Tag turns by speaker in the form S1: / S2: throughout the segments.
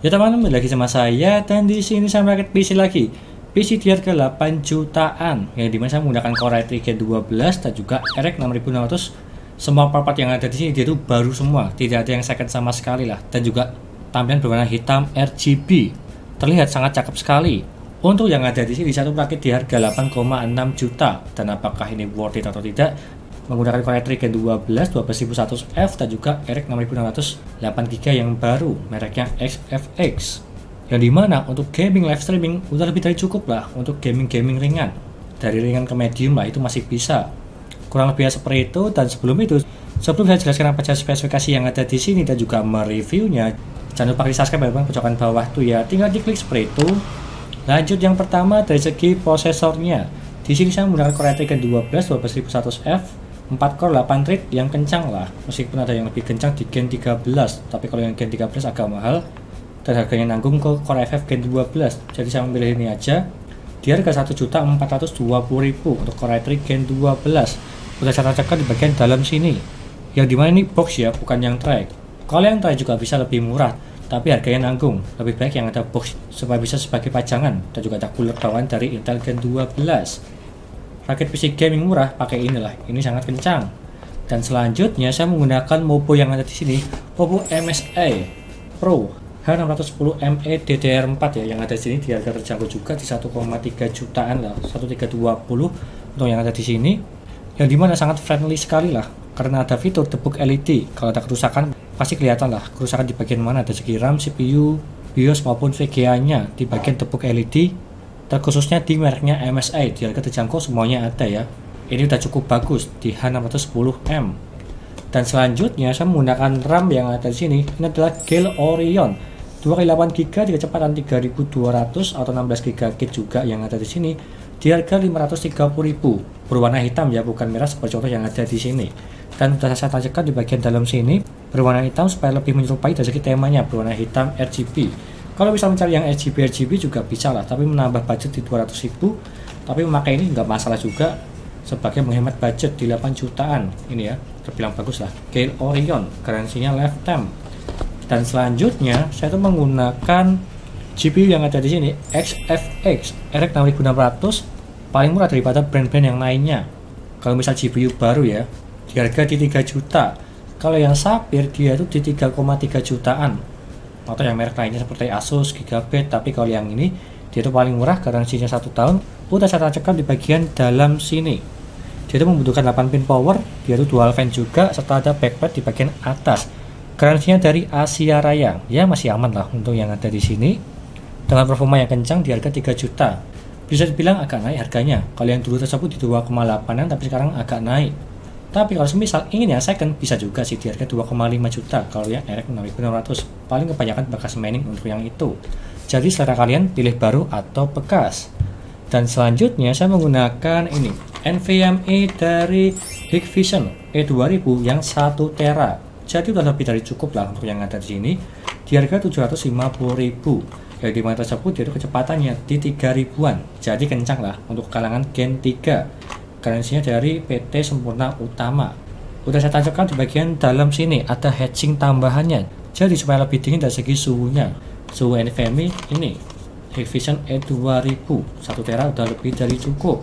S1: Ya teman-teman, lagi sama saya dan di sini saya merakit PC lagi. PC di harga 8 jutaan yang dimana saya menggunakan Core i3 Gen 12 dan juga RX 6600. Semua part yang ada di sini dia itu baru semua, tidak ada yang second sama sekali lah. Dan juga tampilan berwarna hitam RGB, terlihat sangat cakep sekali. Untuk yang ada di sini satu merakit di harga 8,6 juta. Dan apakah ini worth it atau tidak? Menggunakan Core i3 Gen 12 12100F dan juga RX 6600 8GB yang baru mereknya XFX, yang dimana untuk gaming live streaming udah lebih dari cukup lah. Untuk gaming ringan, dari ringan ke medium lah itu masih bisa, kurang lebih seperti itu. Dan sebelum saya jelaskan apa saja spesifikasi yang ada di sini dan juga mereviewnya, jangan lupa di subscribe di pojokan bawah tuh ya, tinggal diklik seperti itu. Lanjut, yang pertama dari segi prosesornya, di sini saya menggunakan Core i3 Gen 12 12100F 4 core 8 thread yang kencang lah, meskipun ada yang lebih kencang di Gen 13, tapi kalau yang Gen 13 agak mahal dan harganya nanggung ke Core i5 Gen 12. Jadi saya memilih ini aja di harga 1.420.000 untuk Core i3 Gen 12. Udah saya cekkan di bagian dalam sini, yang dimana ini box ya, bukan yang tray. Kalau yang tray juga bisa lebih murah, tapi harganya nanggung. Lebih baik yang ada box supaya bisa sebagai pajangan, dan juga ada cooler bawaan dari Intel Gen 12. Rakit PC gaming murah pakai inilah, ini sangat kencang. Dan selanjutnya saya menggunakan Mobo yang ada di sini, Mobo MSI Pro H610ME DDR4 ya, yang ada di sini di harga terjangkau juga di 1,3 jutaan lah, 1.320 untuk yang ada di sini, yang dimana sangat friendly sekali lah karena ada fitur debug LED. Kalau ada kerusakan pasti kelihatan lah kerusakan di bagian mana, ada segi RAM, CPU, BIOS maupun VGA-nya di bagian debug LED. Terkhususnya di mereknya MSI di harga terjangkau semuanya ada ya. Ini udah cukup bagus di H610M. Dan selanjutnya saya menggunakan RAM yang ada di sini. Ini adalah Gale Orion 2x8GB dengan kecepatan 3200 atau 16GB juga yang ada di sini di harga 530.000. Berwarna hitam ya, bukan merah seperti contoh yang ada di sini. Dan sudah saya tancapkan di bagian dalam sini berwarna hitam supaya lebih menyerupai dari segi temanya berwarna hitam RGB. Kalau bisa mencari yang RGB juga bisa lah, tapi menambah budget di 200.000. Tapi memakai ini nggak masalah juga sebagai menghemat budget di 8 jutaan. Ini ya, terbilang bagus lah. Gale Orion, garansinya lifetime. Dan selanjutnya saya tuh menggunakan GPU yang ada di sini, XFX RX 6600, paling murah daripada brand-brand yang lainnya. Kalau misal GPU baru ya, di harga di 3 juta. Kalau yang Sapphire dia itu di 3,3 jutaan. Atau yang merek lainnya seperti Asus, Gigabyte. Tapi kalau yang ini dia itu paling murah, garansinya 1 tahun. Udah saya tancapkan di bagian dalam sini. Dia itu membutuhkan 8 pin power, dia itu dual fan juga, serta ada backplate di bagian atas. Garansinya dari Asia Raya. Ya masih aman lah untuk yang ada di sini. Dengan performa yang kencang di harga 3 juta. Bisa dibilang agak naik harganya. Kalau yang dulu tersebut di 2,8an tapi sekarang agak naik. Tapi kalau semisal ingin yang second bisa juga sih di harga 2,5 juta. Kalau yang RX 6600 paling kebanyakan bekas mining untuk yang itu. Jadi selera kalian pilih baru atau bekas. Dan selanjutnya saya menggunakan ini NVMe dari Hikvision E2000 yang 1 tera. Jadi udah lebih dari cukup lah untuk yang ada di sini di harga 750.000. Yang dimana tersebut yaitu kecepatannya di 3000-an. Jadi kencang lah untuk kalangan Gen 3. Garansinya dari PT Sempurna Utama. Udah saya tancapkan di bagian dalam sini ada heatsink tambahannya, jadi supaya lebih dingin dari segi suhunya. Suhu NVMe ini Hikvision E2000 1 tera udah lebih dari cukup.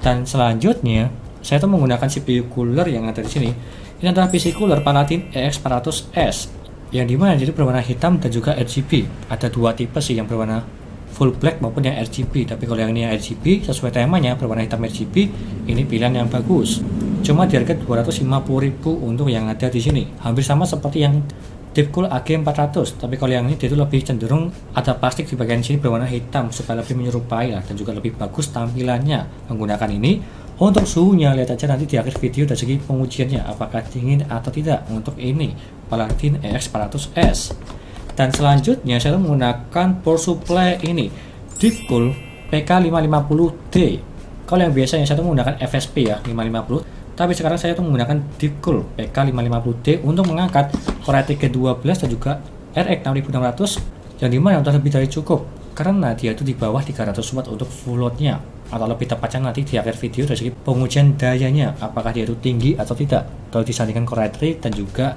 S1: Dan selanjutnya saya tuh menggunakan CPU cooler yang ada di sini. Ini adalah PC cooler Paladin EX400S yang dimana jadi berwarna hitam dan juga RGB. Ada dua tipe sih, yang berwarna full black maupun yang RGB. Tapi kalau yang ini yang RGB sesuai temanya berwarna hitam RGB, ini pilihan yang bagus. Cuma di harga 250.000 untuk yang ada di sini. Hampir sama seperti yang Deepcool AG400. Tapi kalau yang ini dia itu lebih cenderung ada plastik di bagian sini berwarna hitam supaya lebih menyerupai lah, dan juga lebih bagus tampilannya menggunakan ini. Untuk suhunya lihat aja nanti di akhir video dari segi pengujiannya apakah dingin atau tidak untuk ini Paladin EX400S. Dan selanjutnya saya menggunakan power supply ini Deepcool PK550D. Kalau yang biasanya saya menggunakan FSP ya 550, tapi sekarang saya menggunakan Deepcool PK550D untuk mengangkat Core i3 Gen 12 dan juga RX 6600, yang dimana sudah lebih dari cukup karena dia itu di bawah 300 watt untuk full loadnya. Atau lebih tepatnya nanti di akhir video dari segi pengujian dayanya apakah dia itu tinggi atau tidak kalau disandingkan Core i3 dan juga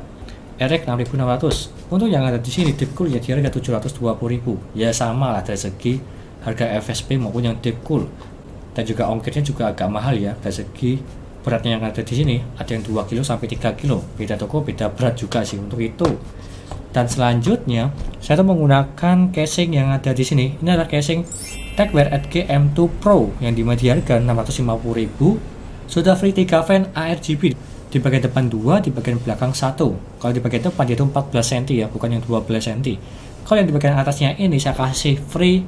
S1: RX 6600. Untuk yang ada di sini deep cool ya di harga 720.000. Ya sama lah dari segi harga FSP maupun yang deep cool. Dan juga ongkirnya juga agak mahal ya dari segi beratnya yang ada di sini. Ada yang 2 kilo sampai 3 kilo. Beda toko beda berat juga sih untuk itu. Dan selanjutnya saya tuh menggunakan casing yang ada di sini. Ini adalah casing Techwear Edge M2 Pro yang di harga 650.000. Sudah free 3 fan ARGB, di bagian depan 2, di bagian belakang 1. Kalau di bagian depan itu 14 cm ya, bukan yang 12 cm. Kalau yang di bagian atasnya ini saya kasih free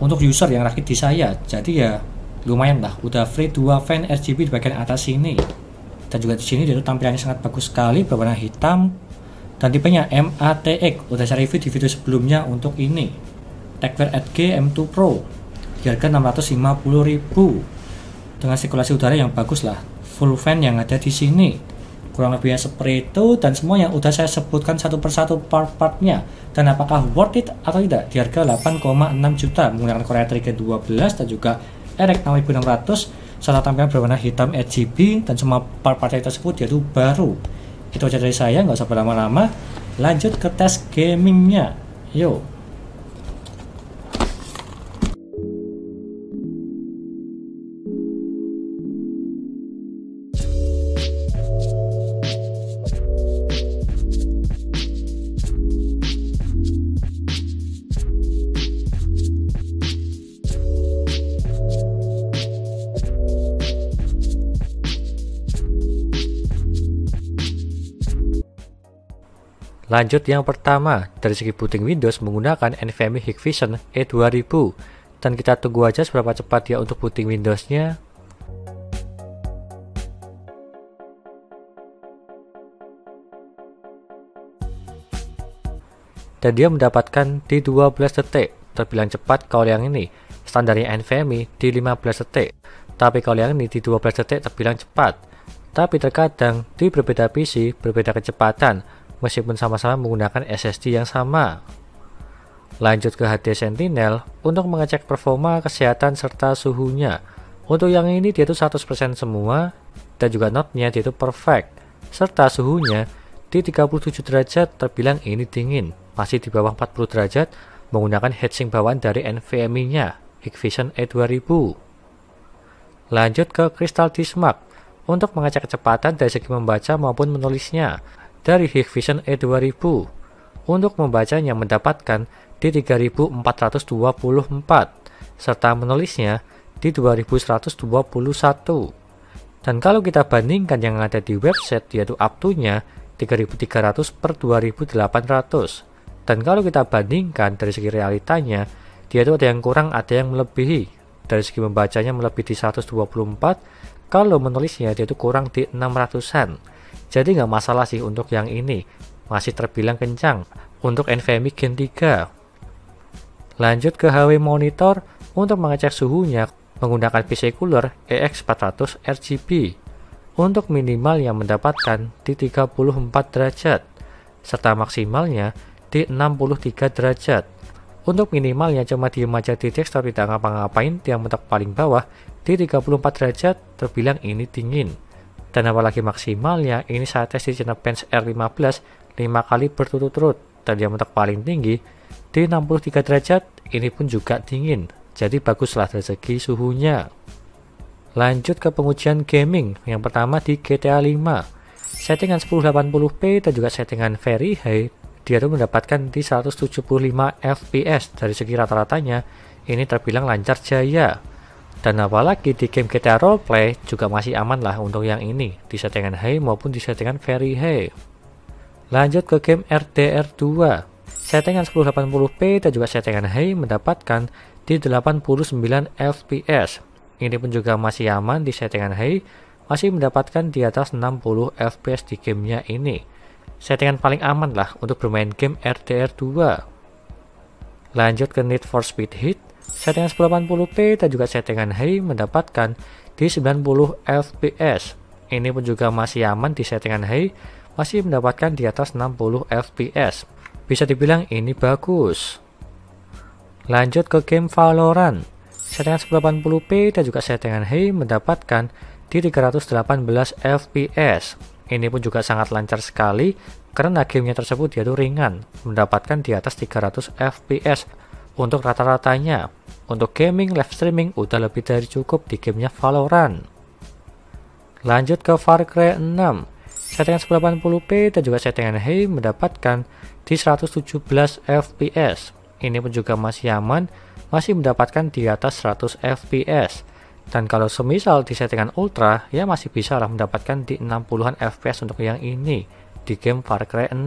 S1: untuk user yang rakit di saya. Jadi ya lumayan lah, udah free 2 fan RGB di bagian atas sini. Dan juga di sini dia tampilannya sangat bagus sekali, berwarna hitam. Dan tipenya MATX, udah saya review di video sebelumnya untuk ini. Techwear Edge M2 Pro, di harga 650.000. Dengan sirkulasi udara yang bagus lah, full fan yang ada di sini, kurang lebihnya seperti itu. Dan semua yang udah saya sebutkan satu persatu part-partnya dan apakah worth it atau tidak di harga 8,6 juta menggunakan Core i3 12 dan juga RX 6600 serta tampilan berwarna hitam RGB dan semua part-partnya tersebut yaitu baru. Itu aja dari saya, nggak usah berlama-lama, lanjut ke tes gamingnya. Yuk. Lanjut yang pertama, dari segi booting Windows menggunakan NVMe Hikvision E2000. Dan kita tunggu aja seberapa cepat dia untuk booting Windowsnya. Dan dia mendapatkan di 12 detik, terbilang cepat kalau yang ini. Standarnya NVMe di 15 detik, tapi kalau yang ini di 12 detik terbilang cepat. Tapi terkadang di berbeda PC berbeda kecepatan, meskipun sama-sama menggunakan SSD yang sama. Lanjut ke HD Sentinel untuk mengecek performa, kesehatan, serta suhunya. Untuk yang ini dia itu 100% semua, dan juga node-nya dia itu perfect, serta suhunya di 37 derajat terbilang ini dingin, masih di bawah 40 derajat menggunakan heatsink bawaan dari NVMe-nya, Hikvision E2000. Lanjut ke Crystal Diskmark untuk mengecek kecepatan dari segi membaca maupun menulisnya. Dari Hikvision E2000 untuk membacanya mendapatkan di 3424 serta menulisnya di 2121. Dan kalau kita bandingkan yang ada di website yaitu up-to-nya 3300 per 2800. Dan kalau kita bandingkan dari segi realitanya dia itu ada yang kurang ada yang melebihi. Dari segi membacanya melebihi di 124, kalau menulisnya dia itu kurang di 600-an. Jadi nggak masalah sih untuk yang ini, masih terbilang kencang untuk NVMe Gen 3. Lanjut ke HW Monitor untuk mengecek suhunya menggunakan PC Cooler EX400 RGB untuk minimal yang mendapatkan di 34 derajat serta maksimalnya di 63 derajat. Untuk minimalnya cuma diem aja di desktop tidak ngapa-ngapain, yang mentok paling bawah di 34 derajat terbilang ini dingin. Dan apalagi maksimalnya ini saya tes di Cinebench R15 5 kali berturut-turut dan yang mentok paling tinggi di 63 derajat ini pun juga dingin, jadi baguslah dari segi suhunya. Lanjut ke pengujian gaming, yang pertama di GTA 5 settingan 1080p dan juga settingan very high dia tuh mendapatkan di 175 fps. Dari segi rata-ratanya ini terbilang lancar jaya. Dan apalagi di game GTA Roleplay juga masih aman lah untuk yang ini, di settingan high maupun di settingan very high. Lanjut ke game RDR 2, settingan 1080p dan juga settingan high mendapatkan di 89 fps. Ini pun juga masih aman di settingan high, masih mendapatkan di atas 60 fps di gamenya ini. Settingan paling aman lah untuk bermain game RDR 2. Lanjut ke Need for Speed Heat, settingan 1080p dan juga settingan high mendapatkan di 90 fps. Ini pun juga masih aman di settingan high, masih mendapatkan di atas 60 fps. Bisa dibilang ini bagus. Lanjut ke game Valorant, settingan 1080p dan juga settingan high mendapatkan di 318 fps. Ini pun juga sangat lancar sekali karena gamenya tersebut yaitu ringan, mendapatkan di atas 300 fps untuk rata-ratanya. Untuk gaming, live streaming udah lebih dari cukup di gamenya Valorant. Lanjut ke Far Cry 6. Settingan 1080p dan juga settingan high mendapatkan di 117 fps. Ini pun juga masih aman, masih mendapatkan di atas 100 fps. Dan kalau semisal di settingan ultra, ya masih bisa lah mendapatkan di 60-an fps untuk yang ini di game Far Cry 6.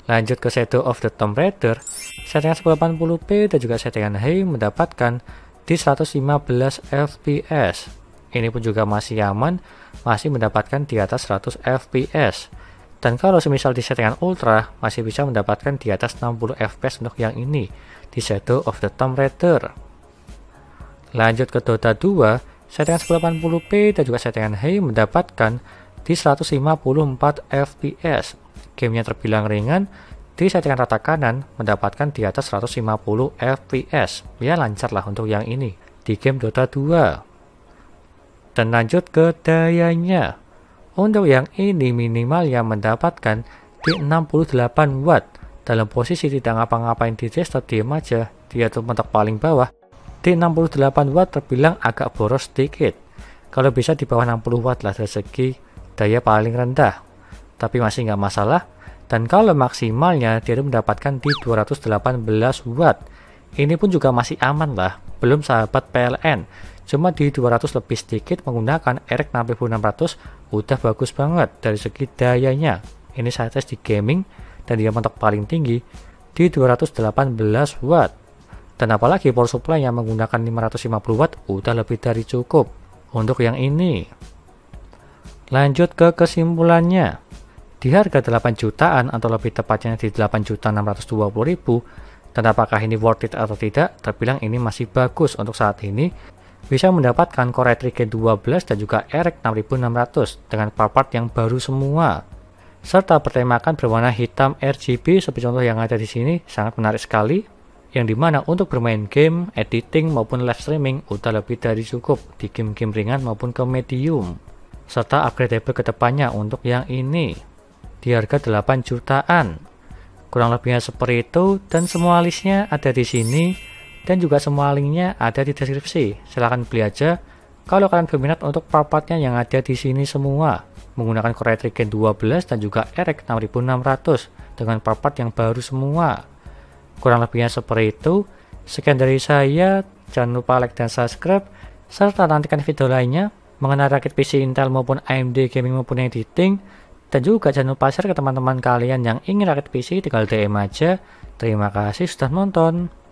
S1: Lanjut ke Shadow of the Tomb Raider, settingan 1080p dan juga settingan high mendapatkan di 115 fps. Ini pun juga masih aman, masih mendapatkan di atas 100 fps. Dan kalau semisal di settingan ultra, masih bisa mendapatkan di atas 60 fps untuk yang ini di Shadow of the Tomb Raider. Lanjut ke Dota 2, settingan 1080p dan juga settingan high mendapatkan di 154 fps. Gamenya terbilang ringan, di settingan rata kanan mendapatkan di atas 150 fps. Ya lancar lah untuk yang ini di game Dota 2. Dan lanjut ke dayanya. Untuk yang ini minimal yang mendapatkan di 68 watt. Dalam posisi tidak ngapa-ngapain di desktop, diem aja, dia tuh mentok paling bawah. Di 68 watt terbilang agak boros sedikit. Kalau bisa di bawah 60 watt lah dari segi daya paling rendah. Tapi masih nggak masalah. Dan kalau maksimalnya dia mendapatkan di 218 watt. Ini pun juga masih aman lah. Belum sahabat PLN. Cuma di 200 lebih sedikit menggunakan RX 6600 udah bagus banget dari segi dayanya. Ini saya tes di gaming dan dia mentok paling tinggi di 218 watt. Dan apalagi power supply yang menggunakan 550 watt udah lebih dari cukup untuk yang ini. Lanjut ke kesimpulannya. Di harga 8 jutaan atau lebih tepatnya di 8.620.000, dan apakah ini worth it atau tidak, terbilang ini masih bagus untuk saat ini. Bisa mendapatkan Core i3 Gen 12 dan juga RX 6600 dengan part-part yang baru semua. Serta bertemakan berwarna hitam RGB seperti contoh yang ada di sini, sangat menarik sekali. Yang dimana untuk bermain game, editing maupun live streaming udah lebih dari cukup di game-game ringan maupun ke medium. Serta upgradeable ke depannya untuk yang ini di harga 8 jutaan. Kurang lebihnya seperti itu, dan semua listnya ada di sini dan juga semua linknya ada di deskripsi. Silahkan beli aja kalau kalian berminat untuk part-partnya yang ada di sini semua menggunakan Core i3 Gen 12 dan juga RX 6600 dengan part-part yang baru semua. Kurang lebihnya seperti itu. Sekian dari saya, jangan lupa like dan subscribe, serta nantikan video lainnya mengenai rakit PC Intel maupun AMD gaming maupun editing. Dan juga jangan lupa share ke teman-teman kalian yang ingin rakit PC, tinggal DM aja. Terima kasih sudah nonton.